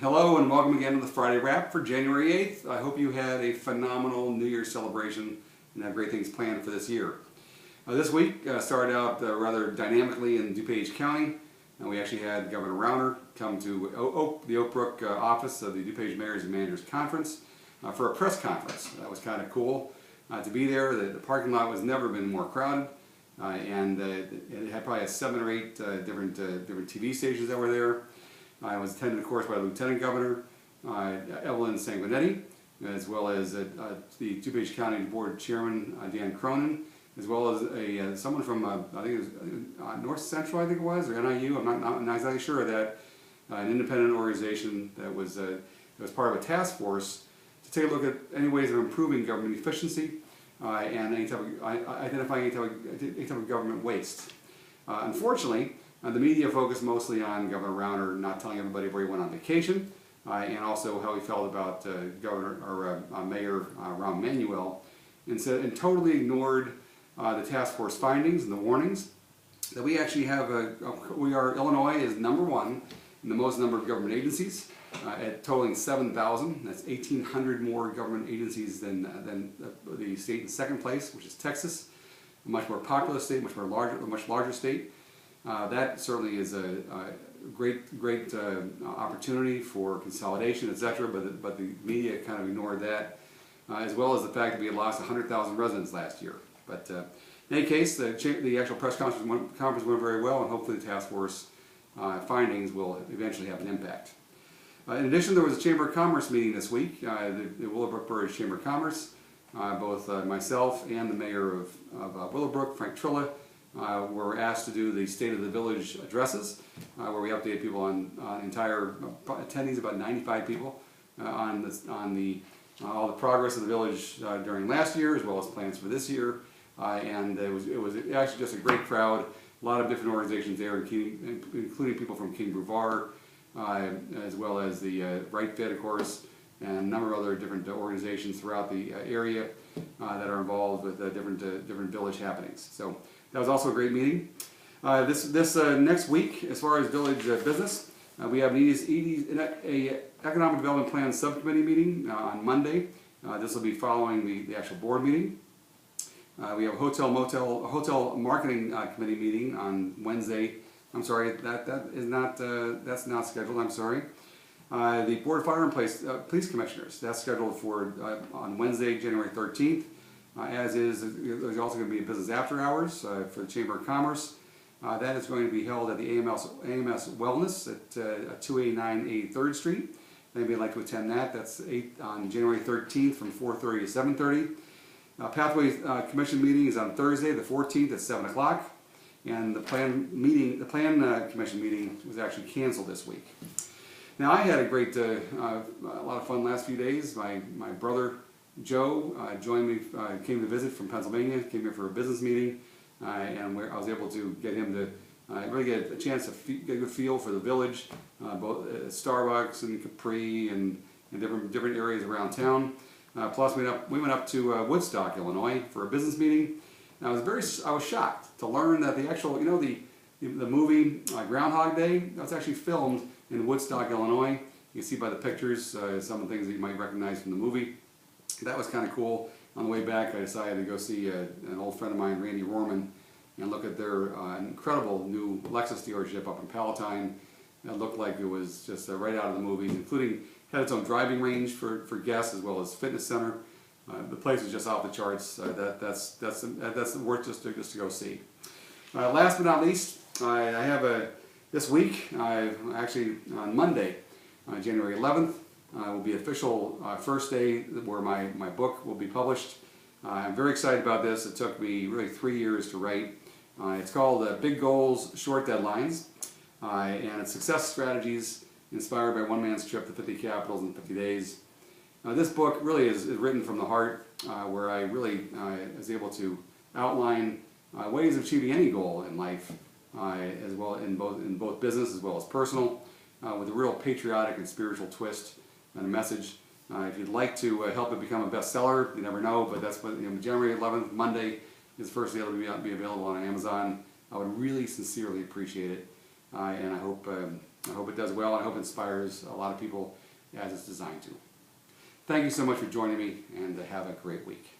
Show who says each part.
Speaker 1: Hello and welcome again to the Friday Wrap for January 8th. I hope you had a phenomenal New Year's celebration and have great things planned for this year. This week started out rather dynamically in DuPage County. We actually had Governor Rauner come to the Oak Brook office of the DuPage Mayors and Managers Conference for a press conference. That was kind of cool to be there. The parking lot has never been more crowded, and it had probably 7 or 8 different TV stations that were there. I was attended, of course, by Lieutenant Governor Evelyn Sanguinetti, as well as the DuPage County Board Chairman Dan Cronin, as well as someone from I think it was North Central, I think it was, or NIU. I'm not exactly sure of that. An independent organization that was part of a task force to take a look at any ways of improving government efficiency and identifying any type of government waste. Unfortunately, the media focused mostly on Governor Rauner not telling everybody where he went on vacation, and also how he felt about Mayor Rahm Emanuel, and totally ignored the task force findings and the warnings that we actually have. Illinois is #1 in the most number of government agencies, at totaling 7,000. That's 1,800 more government agencies than the state in second place, which is Texas, a much more populous state, much larger state. That certainly is a great opportunity for consolidation, etc. But the media kind of ignored that, as well as the fact that we had lost 100,000 residents last year. But in any case, the actual press conference went very well, and hopefully the task force findings will eventually have an impact. In addition, there was a Chamber of Commerce meeting this week, the Willowbrook Burr Ridge Chamber of Commerce. Both myself and the mayor of Willowbrook, Frank Trilla, were asked to do the State of the Village addresses, where we updated people on entire attendees, about 95 people, on all the progress of the village during last year, as well as plans for this year. And it was actually just a great crowd. A lot of different organizations there, including people from King Brevard, as well as the Right Fit, of course, and a number of other different organizations throughout the area that are involved with different village happenings. So that was also a great meeting. This next week, as far as village business, we have an Economic Development Plan Subcommittee meeting on Monday. This will be following the actual board meeting. We have a hotel marketing committee meeting on Wednesday. I'm sorry, that's not scheduled. I'm sorry. The Board of Fire and Police Commissioners, that's scheduled for on Wednesday, January 13th. There's also going to be a business after hours for the Chamber of Commerce. That is going to be held at the AMS Wellness at 289 83rd Street. If anybody would like to attend that, that's on January 13th from 4:30 to 7:30. Pathway Commission meeting is on Thursday, the 14th at 7 o'clock. And the Plan Commission meeting was actually canceled this week. Now, I had a lot of fun last few days. My brother Joe joined me, came to visit from Pennsylvania, came here for a business meeting, and I was able to get him to really get a chance to get a good feel for the village, both at Starbucks and Capri and different areas around town. Plus, we went up to Woodstock, Illinois, for a business meeting. And I was shocked to learn that the actual, the movie Ground Hog Day, that's actually filmed in Woodstock, Illinois. You can see by the pictures some of the things that you might recognize from the movie. That was kind of cool. On the way back, I decided to go see an old friend of mine, Randy Rohrman, and look at their incredible new Lexus dealership up in Palatine. It looked like it was just right out of the movies, including had its own driving range for guests as well as fitness center. The place was just off the charts. That's worth just to go see. Last but not least, I have this week, actually on Monday, January 11th, will be official first day where my book will be published. I'm very excited about this. It took me really 3 years to write. It's called Big Goals, Short Deadlines, and it's success strategies inspired by one man's trip to 50 capitals in 50 days. This book really is written from the heart, where I really was able to outline ways of achieving any goal in life, as well in both business as well as personal, with a real patriotic and spiritual twist and a message. If you'd like to help it become a bestseller, you never know, but that's what January 11th, Monday, is the first day it'll be available on Amazon. I would really sincerely appreciate it, and I hope I hope it does well. I hope it inspires a lot of people as it's designed to. Thank you so much for joining me, and have a great week.